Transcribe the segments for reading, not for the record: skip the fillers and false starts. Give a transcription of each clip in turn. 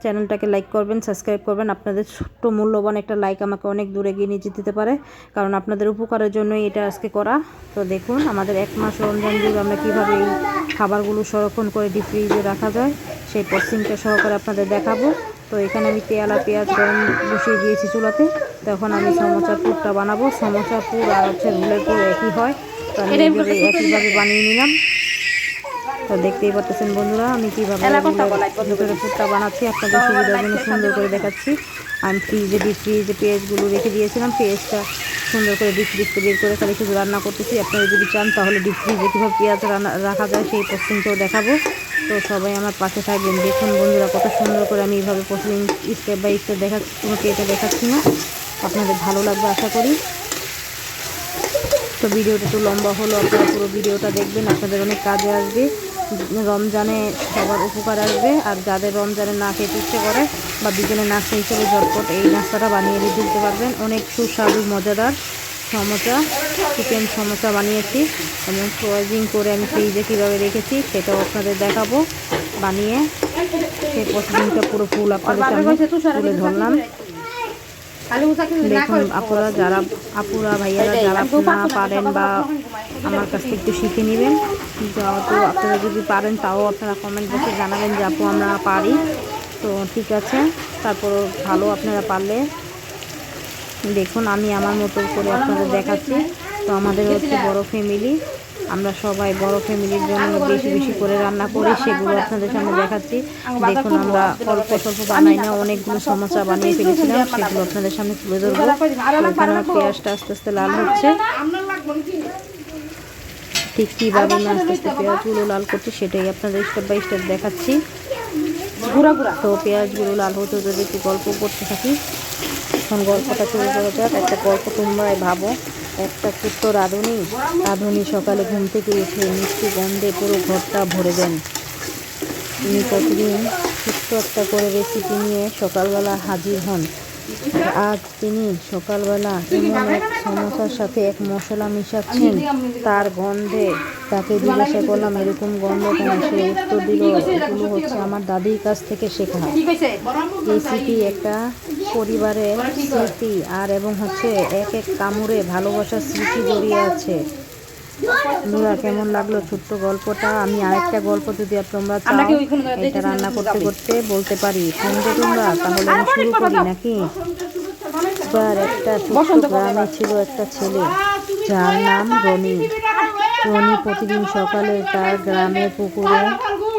চ্যানেলটাকে লাইক করবেন, সাবস্ক্রাইব করবেন। আপনাদের ছোট্ট মূল্যবান একটা লাইক আমাকে অনেক দূরে এগিয়ে নিয়ে যেতে পারে, কারণ আপনাদের উপকারের জন্যই এটা আজকে করা। তো দেখুন আমাদের 1 মাস রমজান জুড়ে আমরা কীভাবে এই খাবারগুলো সংরক্ষণ করে ডিপ ফ্রিজে রাখা যায় সেই প্রসেসিংটা সহকারে আপনাদের দেখাবো। তো এখানে আমি তেল আর পেঁয়াজ গরম বসিয়ে দিয়েছি চুলাতে। তখন আমি সমোসার পুরটা বানাবো। সমোসার পুর আর রোলের পুর একই হয়, তো আমি একইভাবে বানিয়ে নিলাম। তো দেখতেই পাচ্ছেন বন্ধুরা আমি কীভাবে ভিতরে পুরটা বানাচ্ছি, আপনাদের সুবিধার জন্য সুন্দর করে দেখাচ্ছি। আমি ডিপ ফ্রিজে পেঁয়াজগুলো রেখে দিয়েছিলাম, পেঁয়াজটা সুন্দর করে ডিপ ফ্রিজে বের করে খালি শুধু রান্না করতেছি। আপনারা যদি চান তাহলে ডিপ ফ্রিজে কীভাবে পেঁয়াজ রাখা যায় সেই প্রসেসিংটাও দেখাবো। তো সবাই আমার পাশে থাকবেন। দেখুন বন্ধুরা কত সুন্দর করে আমি এইভাবে প্রসেসিং স্টেপ বাই স্টেপ দেখাচ্ছি, কোনো কেটে দেখাচ্ছি না। আপনাদের ভালো লাগবে আশা করি। তো ভিডিওটা একটু লম্বা হলো, আপনারা পুরো ভিডিওটা দেখবেন, আপনাদের অনেক কাজে আসবে। রমজানে সবার উপকার আসবে। আর যাদের রমজানে না খেতে ইচ্ছে করে বা বিকেলে নাস্তা হিসেবে ঝটপট এই নাস্তাটা বানিয়ে দিতে পারবেন। অনেক সুস্বাদু মজাদার সমোসা, চিকেন সমোসা বানিয়েছি এবং ফ্রোজিং করে আমি ফ্রিজে কীভাবে রেখেছি সেটাও আপনাদের দেখাবো বানিয়ে। সেই প্রসেসিংটা পুরো ফুল আপনাদের সামনে তুলে ধরলাম। দেখুন আপুরা ভাইয়ারা যারা না পারেন বা আমার কাছ থেকে একটু শিখে নেবেন। তো আপনারা যদি পারেন তাও আপনারা কমেন্ট বক্সে জানাবেন যে আপু আমরা পারি। তো ঠিক আছে, তারপর ভালো আপনারা পারলে দেখুন আমি আমার মতো করে আপনাদের দেখাচ্ছি। তো আমাদের হচ্ছে বড় ফ্যামিলি, আমরা সবাই বড় ফ্যামিলির জন্য বেশি বেশি করে রান্না করি, সেগুলো আপনাদের সামনে দেখাচ্ছি। দেখুন আমরা অল্প স্বল্প বানাই না, অনেকগুলো সমস্যা বানিয়ে ফেলেছিলাম, সেগুলো আপনাদের সামনে তুলে ধরবো। এখানে পেঁয়াজটা আস্তে আস্তে লাল হচ্ছে, ঠিক কীভাবে আমি আস্তে আস্তে পেঁয়াজগুলো লাল করছি সেটাই আপনাদের স্টেপ বাই স্টেপ দেখাচ্ছি। তো পেঁয়াজগুলো লাল হতে যদি একটু গল্প করতে থাকি। এখন গল্পটা শুরু করা যাক। একটা গল্প তোমরাই ভাবো। একটা ছোট্ট রাঁধুনি সকালে ঘুম থেকে উঠে মিষ্টি গন্ধে পুরো ঘরটা ভরে দেন। তিনি প্রতিদিন ছোট্ট একটা করে রেসিপি নিয়ে সকালবেলা হাজির হন। আজ তিনি সকালবেলা এমন এক সমোসার সাথে এক মশলা মিশাচ্ছেন, তার গন্ধে তাকে জিজ্ঞাসা করলাম এরকম গন্ধ কেন? সে উত্তর দিল এগুলো হচ্ছে আমার দাদির কাছ থেকে শেখা রেসিপি, একটা পরিবারের স্মৃতি আর এবং হচ্ছে এক এক কামড়ে ভালোবাসার স্মৃতি জড়িয়ে আছে। বন্ধুরা কেমন লাগলো ছোট্ট গল্পটা? আমি আরেকটা গল্প যদি তোমরা চাও এটা রান্না করতে করতে বলতে পারি, শুনবে তোমরা? তাহলে আমি শুরু করি নাকি? এবার একটা ছোট্ট গ্রামে ছিল একটা ছেলে যার নাম রনি। রনি প্রতিদিন সকালে তার গ্রামের পুকুরে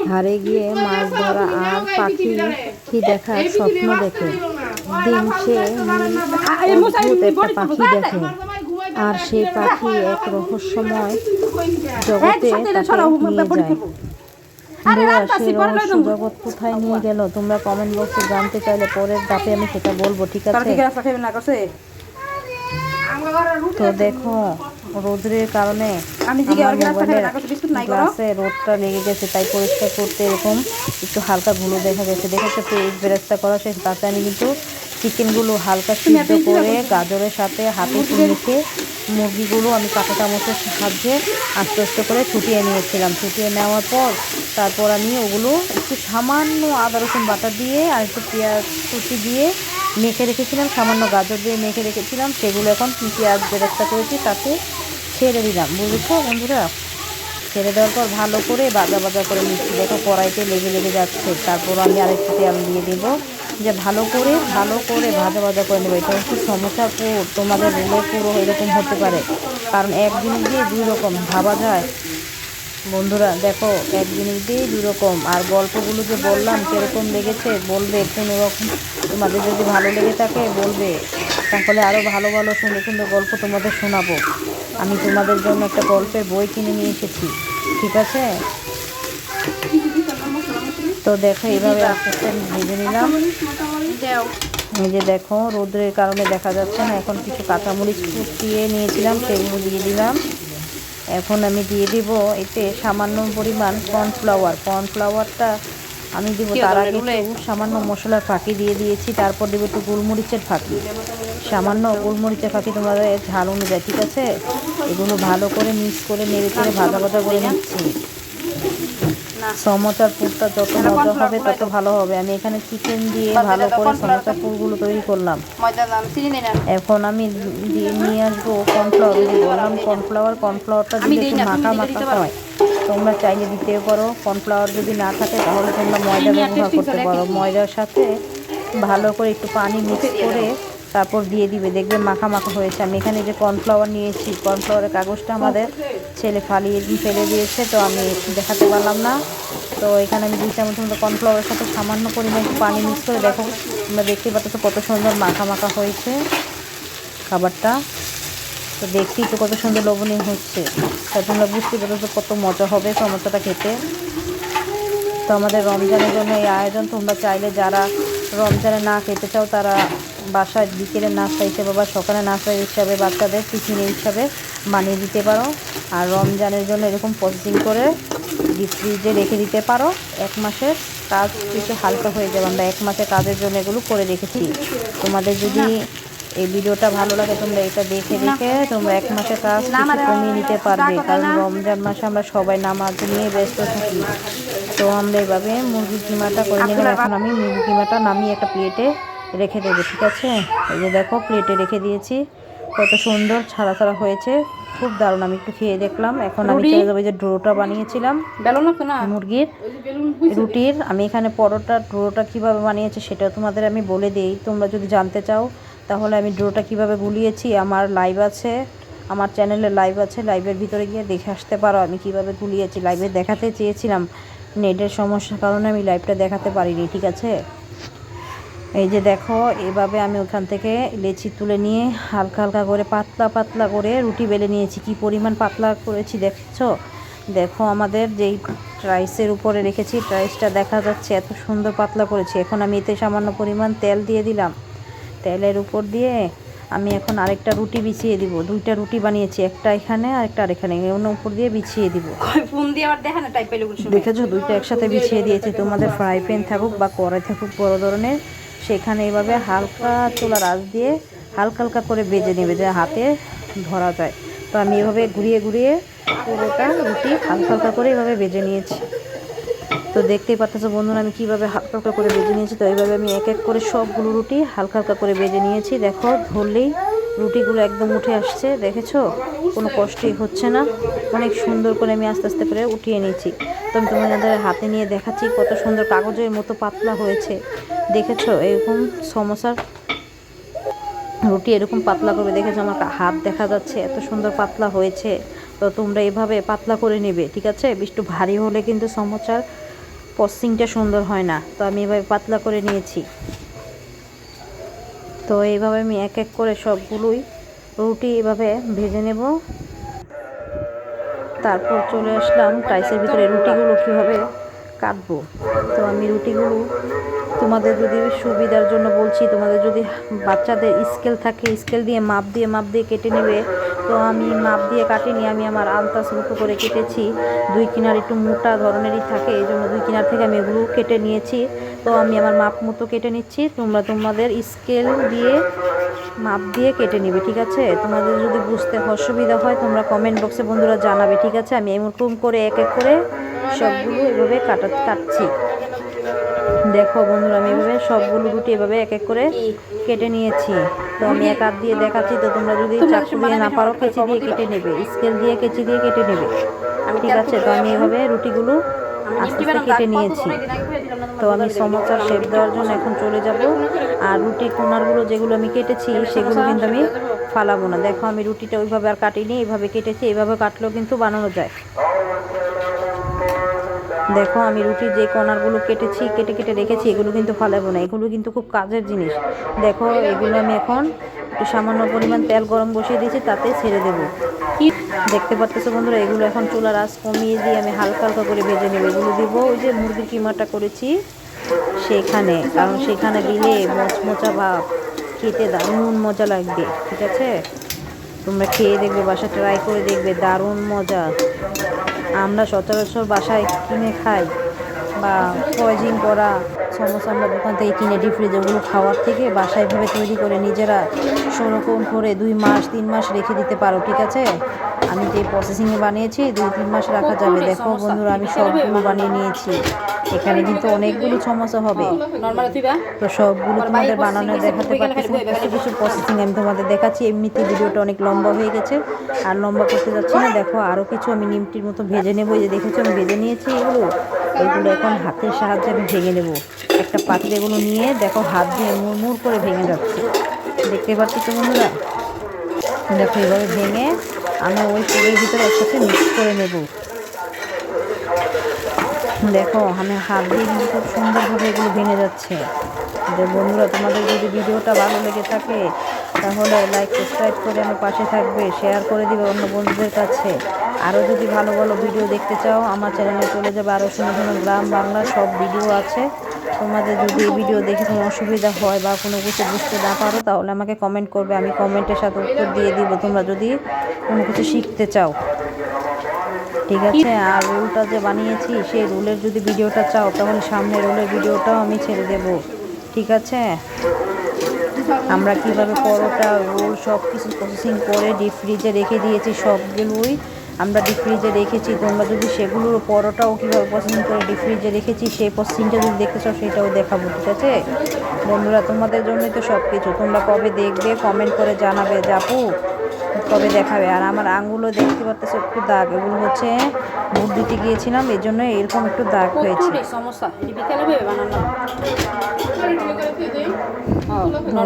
ধারে গিয়ে মাছ ধরা আর পাখি দেখার স্বপ্ন দেখে। দিন সে অদ্ভুত একটা পাখি দেখে, আর সেই পাখি এক রহস্যময় জগতে তাকে নিয়ে যায়। সেই রহস্য জগৎ কোথায় নিয়ে গেল তোমরা কমেন্ট বক্সে জানতে চাইলে পরের ধাপে আমি সেটা বলবো, ঠিক আছে? তো দেখো রোদের কারণে গ্লাসে রোদটা লেগে গেছে, তাই পরিষ্কার করতে এরকম একটু হালকা ধুলো দেখা গেছে। দেখেছো পেস্ট বেরেস্তা করা শেষ, তাতে আমি কিন্তু চিকেনগুলো হালকা সিদ্ধ করে গাজরের সাথে হাতে মেখে মুরগিগুলো আমি কাঁটা চামচের সাহায্যে আস্তে আস্তে করে ছুটিয়ে নিয়েছিলাম। ছুটিয়ে নেওয়ার পর তারপর আমি ওগুলো একটু সামান্য আদা রসুন বাটা দিয়ে আর একটু পেঁয়াজ কুচি দিয়ে মেখে রেখেছিলাম, সামান্য গাজর দিয়ে মেখে রেখেছিলাম। সেগুলো এখন পেঁয়াজ বেরেস্তা করেছি তাতে ছেড়ে দিলাম, বুঝেছো বন্ধুরা? ছেড়ে দেওয়ার পর ভালো করে ভাজা করে নিচ্ছি। দেখো কড়াইতে লেগে যাচ্ছে। তারপর আমি আরেকটু তেল দিয়ে দেবো, যে ভালো করে ভাজা করে নেবো। এটা হচ্ছে সমোসার পুর, তোমাদের রোলের পুরো এরকম হতে পারে, কারণ এক জিনিস দিয়ে দুই রকম ভাবা যায়। বন্ধুরা দেখো এক জিনিস দিয়ে দুই রকম। আর গল্পগুলো যে বললাম কীরকম লেগেছে বলবে, কোনো রকম তোমাদের যদি ভালো লেগে থাকে বলবে, তাহলে আরও ভালো সুন্দর গল্প তোমাদের শোনাবো। আমি তোমাদের জন্য একটা গল্পের বই কিনে নিয়ে এসেছি, ঠিক আছে? তো দেখো এইভাবে আস্তে আস্তে আমি ভেজে নিলাম। এই যে দেখো রোদের কারণে দেখা যাচ্ছে না। এখন কিছু কাঁচামরিচ কুচিয়ে নিয়েছিলাম সেগুলো দিয়ে দিলাম। এখন আমি দিয়ে দিব এতে সামান্য পরিমাণ কর্নফ্লাওয়ারটা আমি দিব। তার আগে একটু সামান্য মশলার ফাঁকি দিয়ে দিয়েছি, তারপর দেবো একটু গোলমরিচের ফাঁকি, সামান্য গোলমরিচের ফাঁকি তোমাদের ঝাল অনুযায়ী, ঠিক আছে? এগুলো ভালো করে মিক্স করে নেড়ে চেড়ে ভাজা করে নিচ্ছি। সমোসার পুরটা যত মজা হবে তত ভালো হবে। আমি এখানে চিকেন দিয়ে ভালো করে সমোসার পুরগুলো তৈরি করলাম। এখন আমি নিয়ে আসবো কর্নফ্লাওয়ার। বললাম কর্নফ্লাওয়ারটা দিলে একটু মাখা মাখা হয়। তোমরা চাইলে দিতে পারো। কর্নফ্লাওয়ার যদি না থাকে তাহলে তোমরা ময়দা ব্যবহার করতে পারো। ময়দার সাথে ভালো করে একটু পানি মিক্স করে তারপর দিয়ে দিবে, দেখবে মাখা মাখা হয়েছে। আমি এখানে যে কর্নফ্লাওয়ার নিয়েছি, কর্নফ্লাওয়ারের কাগজটা আমাদের ছেলে ফেলে দিয়েছে, তো আমি দেখাতে পারলাম না। তো এখানে আমি 2 চামচ মতো কর্নফ্লাওয়ারের সাথে সামান্য পরিমাণ একটু পানি মিক্স করে দেখো, তোমরা দেখতে পাচ্ছ কত সুন্দর মাখা মাখা হয়েছে খাবারটা। তো দেখতেই তো কত সুন্দর লোভনীয় হচ্ছে। তা তোমরা বুঝতে পারছো কত মজা হবে সমোসাটা খেতে। তো আমাদের রমজানের জন্য এই আয়োজন। তোমরা চাইলে যারা রমজানে না খেতে চাও তারা বাসায় বিকেলের নাস্তা হিসেবে বা সকালে নাস্তা হিসাবে বাচ্চাদের টিফিন হিসাবে বানিয়ে দিতে পারো। আর রমজানের জন্য এরকম প্রসেসিং করে ডিপ ফ্রিজে রেখে দিতে পারো। 1 মাসের কাজ কিছু হালকা হয়ে যাবে। আমরা 1 মাসের কাজের জন্য এগুলো করে রেখেছি। তোমাদের যদি এই ভিডিওটা ভালো লাগে তোমরা এটা দেখে তোমরা 1 মাসের কাজ কিছু কমিয়ে নিতে পারবে। কারণ রমজান মাসে আমরা সবাই নামাজ নিয়ে ব্যস্ত থাকি। তো আমরা এইভাবে মুরগির কিমাটা করে নিলাম। এখন আমি মুরগির কিমাটা নামিয়ে একটা প্লেটে রেখে দেবো, ঠিক আছে? এই যে দেখো প্লেটে রেখে দিয়েছি, কত সুন্দর ছাড়া ছাড়া হয়েছে, খুব দারুণ। আমি একটু খেয়ে দেখলাম। এখন আমি চলে যাবো যে ডোটা বানিয়েছিলাম মুরগির রুটির। আমি এখানে পরোটার ডোটা কীভাবে বানিয়েছি সেটা তোমাদের আমি বলে দিই। তোমরা যদি জানতে চাও তাহলে আমি ডোটা কীভাবে গুলিয়েছি আমার লাইভ আছে, আমার চ্যানেলে লাইভ আছে, লাইভের ভিতরে গিয়ে দেখে আসতে পারো আমি কিভাবে গুলিয়েছি। লাইভে দেখাতে চেয়েছিলাম, নেটের সমস্যার কারণে আমি লাইভটা দেখাতে পারিনি, ঠিক আছে? এই যে দেখো এভাবে আমি ওখান থেকে লেচি তুলে নিয়ে হালকা হালকা করে পাতলা পাতলা করে রুটি বেলে নিয়েছি। কি পরিমাণ পাতলা করেছি দেখছো? দেখো আমাদের যেই রাইসের উপরে রেখেছি, রাইসটা দেখা যাচ্ছে এত সুন্দর পাতলা করেছি। এখন আমি এতে সামান্য পরিমাণ তেল দিয়ে দিলাম। তেলের উপর দিয়ে আমি এখন আরেকটা রুটি বিছিয়ে দিব। 2টা রুটি বানিয়েছি, একটা এখানে আরেকটা আরেখানে, অন্য উপর দিয়ে বিছিয়ে দিব। দেখেছো 2টা একসাথে বিছিয়ে দিয়েছি। তোমাদের ফ্রাই প্যান থাকুক বা কড়াই থাকুক বড় ধরনের, সেখানে এভাবে হালকা চুলার আঁচ দিয়ে হালকা হালকা করে ভেজে নেবে, যে হাতে ধরা যায়। তো আমি এভাবে ঘুরিয়ে ঘুরিয়ে পুরোটা রুটি হালকা হালকা করে এভাবে ভেজে নিয়েছি। তো দেখতেই পাচ্ছো বন্ধুরা আমি কীভাবে হালকা হালকা করে ভেজে নিয়েছি। তো এইভাবে আমি এক এক করে সবগুলো রুটি হালকা হালকা করে ভেজে নিয়েছি। দেখো ধরলেই রুটিগুলো একদম উঠে আসছে, দেখেছো? কোনো কষ্টই হচ্ছে না। অনেক সুন্দর করে আমি আস্তে আস্তে করে উঠিয়ে নিয়েছি। তো আমি তোমাদের হাতে নিয়ে দেখাচ্ছি কত সুন্দর কাগজের মতো পাতলা হয়েছে, দেখেছো? এরকম সমোসার রুটি এরকম পাতলা করে দেখেছো? আমার হাত দেখা যাচ্ছে, এত সুন্দর পাতলা হয়েছে। তো তোমরা এভাবে পাতলা করে নেবে, ঠিক আছে? একটু ভারী হলে কিন্তু সমোসার প্রসেসিংটা সুন্দর হয় না। তো আমি এভাবে পাতলা করে নিয়েছি। তো এইভাবে আমি এক এক করে সবগুলোই রুটি এভাবে ভেজে নেব। তারপর চলে আসলাম রাইসের ভিতরে রুটিগুলো কীভাবে কাটবো। তো আমি রুটিগুলো তোমাদের যদি সুবিধার জন্য বলছি, তোমাদের যদি বাচ্চাদের স্কেল থাকে স্কেল দিয়ে মাপ দিয়ে কেটে নেবে। তো আমি মাপ দিয়ে কাটিনি, আমি আমার আন্দাজ মতো করে কেটেছি। 2 কিনার একটু মোটা ধরনেরই থাকে, এই জন্য 2 কিনার থেকে আমি এগুলো কেটে নিয়েছি। তো আমি আমার মাপ মতো কেটে নিচ্ছি। তোমরা তোমাদের স্কেল দিয়ে মাপ দিয়ে কেটে নিবে, ঠিক আছে? তোমাদের যদি বুঝতে অসুবিধা হয় তোমরা কমেন্ট বক্সে বন্ধুরা জানাবে, ঠিক আছে? আমি এরকম করে এক এক করে সবগুলো এভাবে কাটছি। দেখো বন্ধুরা আমি এভাবে সবগুলো রুটি এভাবে এক এক করে কেটে নিয়েছি। তো আমি এক হাত দিয়ে দেখাচ্ছি। তো তোমরা যদি চাকু দিয়ে না পারো কেচি দিয়ে কেটে নেবে, স্কেল দিয়ে কেচি দিয়ে কেটে নেবে, ঠিক আছে? তো আমি এভাবে রুটিগুলো আস্তে আস্তে কেটে নিয়েছি। তো আমি সমোসার শেপ দেওয়ার জন্য এখন চলে যাব। আর রুটির কোনারগুলো যেগুলো আমি কেটেছি সেগুলো কিন্তু আমি ফালাবো না। দেখো আমি রুটিটা ওইভাবে আর কাটিনি, এইভাবে কেটেছি। এইভাবে কাটলেও কিন্তু বানানো যায়। দেখো আমি রুটির যে কর্নারগুলো কেটেছি, কেটে কেটে রেখেছি, এগুলো কিন্তু ফালাবো না। এগুলো কিন্তু খুব কাজের জিনিস। দেখো এগুলো আমি এখন একটু সামান্য পরিমাণ তেল গরম বসিয়ে দিয়েছি, তাতে ছেড়ে দেবো। দেখতে পাচ্ছেছো বন্ধুরা, এগুলো এখন চুলার আঁচ কমিয়ে দিয়ে আমি হালকা হালকা করে ভেজে নেব। এগুলো দিব ওই যে মুরগির কিমাটা করেছি সেখানে, কারণ সেখানে দিলে মচমচা ভাব, খেতে দারুণ মজা লাগবে, ঠিক আছে? তোমরা খেয়ে দেখবে, বাসায় ট্রাই করে দেখবে, দারুণ মজা। আমরা সচরাচর বাসায় কিনে খাই বা পয়জিং করা সমোসা আমরা দোকান থেকে কিনে ডিপ ফ্রিজে, ওগুলো খাওয়ার থেকে বাসায় ভাবে তৈরি করে নিজেরা সেরকম করে 2 মাস 3 মাস রেখে দিতে পারো, ঠিক আছে। আমি যে প্রসেসিংয়ে বানিয়েছি 2-3 মাস রাখা যাবে। দেখো বন্ধুরা, আমি সবগুলো বানিয়ে নিয়েছি। এখানে কিন্তু অনেকগুলো সমস্যা হবে, তো সবগুলো তোমাদের বানানো দেখাতে পারতেছি না। কিছু কিছু প্রসেসিং আমি তোমাদের দেখাচ্ছি। এমনিতে ভিডিওটা অনেক লম্বা হয়ে গেছে, আর লম্বা করতে যাচ্ছি না। দেখো আরও কিছু আমি নিমটির মতো ভেজে নেবো। এই যে দেখেছো আমি ভেজে নিয়েছি এগুলো এখন হাতের সাহায্যে আমি ভেঙে নেব। একটা পাত্রে এগুলো নিয়ে দেখো হাত দিয়ে মুড়মুড় করে ভেঙে যাচ্ছে, দেখতে পাচ্ছি তো বন্ধুরা। দেখো এভাবে ভেঙে আমি ওই পুরের ভিতরে একসাথে মিক্স করে নেব। দেখো আমি হাত দিয়ে কিন্তু খুব সুন্দরভাবে এগুলো ভেঙে যাচ্ছে। বন্ধুরা, তোমাদের যদি ভিডিওটা ভালো লেগে থাকে তাহলে লাইক সাবস্ক্রাইব করে আমার পাশে থাকবে, শেয়ার করে দিবে অন্য বন্ধুদের কাছে। আরও যদি ভালো ভালো ভিডিও দেখতে চাও আমার চ্যানেলে চলে যাবে, আরও সুন্দর সুন্দর গ্রাম বাংলার সব ভিডিও আছে। তোমাদের যদি এই ভিডিও দেখে কোনো অসুবিধা হয় বা কোনো কিছু বুঝতে না পারো তাহলে আমাকে কমেন্ট করবে, আমি কমেন্টের সাথে উত্তর দিয়ে দিব। তোমরা যদি কোনো কিছু শিখতে চাও, ঠিক আছে। আর রোলটা যে বানিয়েছি সেই রোলের যদি ভিডিওটা চাও তাহলে সামনে রোলের ভিডিওটাও আমি ছেড়ে দেব, ঠিক আছে। আমরা কিভাবে পরোটা রোল সব কিছু প্রসেসিং করে ডিপ ফ্রিজে রেখে দিয়েছি, সবগুলোই আমরা ডিপ ফ্রিজে রেখেছি। তোমরা যদি সেগুলোর পরোটাও কীভাবে প্রসেসিং করে ডিপ ফ্রিজে রেখেছি সেই প্রসেসিংটা যদি দেখতে চাও সেটাও দেখাবো, ঠিক আছে বন্ধুরা। তোমাদের জন্যই তো সব কিছু। তোমরা কবে দেখবে কমেন্ট করে জানাবে যে আপু কবে দেখাবে। আর আমার আঙুলও দেখতে পাচ্ছ একটু দাগ, এগুলো হচ্ছে ভোট দিতে গিয়েছিলাম, এই জন্য এরকম একটু দাগ হয়েছে।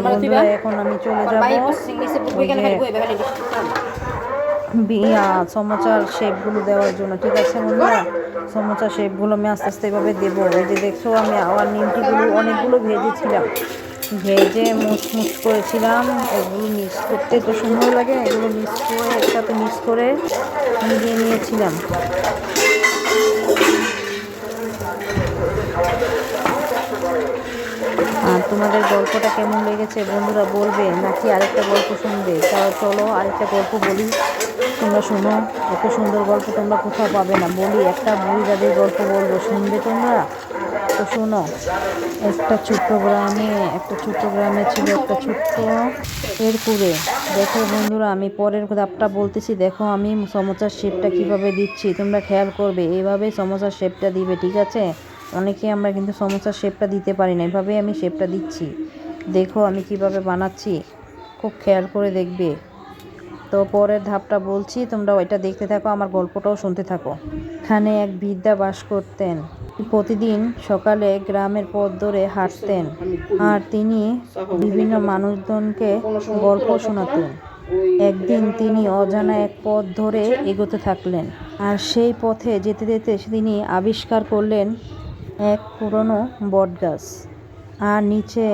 বন্ধুরা, এখন আমি চলে যাবো সমোসার শেপগুলো দেওয়ার জন্য, ঠিক আছে বন্ধুরা। সমোসার শেপগুলো আমি আস্তে আস্তে এভাবে দেবো। এই যে দেখছো আমি আবার নিমকিগুলো অনেকগুলো ভেজেছিলাম, ভেজে মুচমুচ করেছিলাম। এগুলো মিক্স করতে তো সুন্দর লাগে, এগুলো মিক্স করে একসাথে মিক্স করে মিলিয়ে নিয়েছিলাম। আর তোমাদের গল্পটা কেমন লেগেছে বন্ধুরা বলবে, নাকি আরেকটা গল্প শুনবে? তাও চলো আরেকটা গল্প বলি, তোমরা শোনো। এত সুন্দর গল্প তোমরা কোথাও পাবে না। বলি একটা বুড়িদাদির গল্প বলবো, শুনবে তোমরা? তো শোনো। একটা ছোট্ট গ্রামে ছিল একটা ছোট্ট কুড়ে। দেখো বন্ধুরা, আমি পরের ধাপটা বলতেছি। দেখো আমি সমোসার শেপটা কিভাবে দিচ্ছি, তোমরা খেয়াল করবে। এইভাবে সমোসার শেপটা দিবে, ঠিক আছে। অনেকে আমরা কিন্তু সমোসার শেপটা দিতে পারি না, এভাবেই আমি শেপটা দিচ্ছি। দেখো আমি কিভাবে বানাচ্ছি, খুব খেয়াল করে দেখবে। তো পরের ধাপটা বলছি, তোমরা ওইটা দেখতে থাকো, আমার গল্পটাও শুনতে থাকো। এখানে এক বৃদ্ধা বাস করতেন। প্রতিদিন সকালে গ্রামের পথ ধরে হাঁটতেন, আর তিনি বিভিন্ন মানুষজনকে গল্প শোনাতেন। একদিন তিনি অজানা এক পথ ধরে এগোতে থাকলেন, আর সেই পথে যেতে যেতে তিনি আবিষ্কার করলেন এক পুরনো বটগাছ, আর নিচে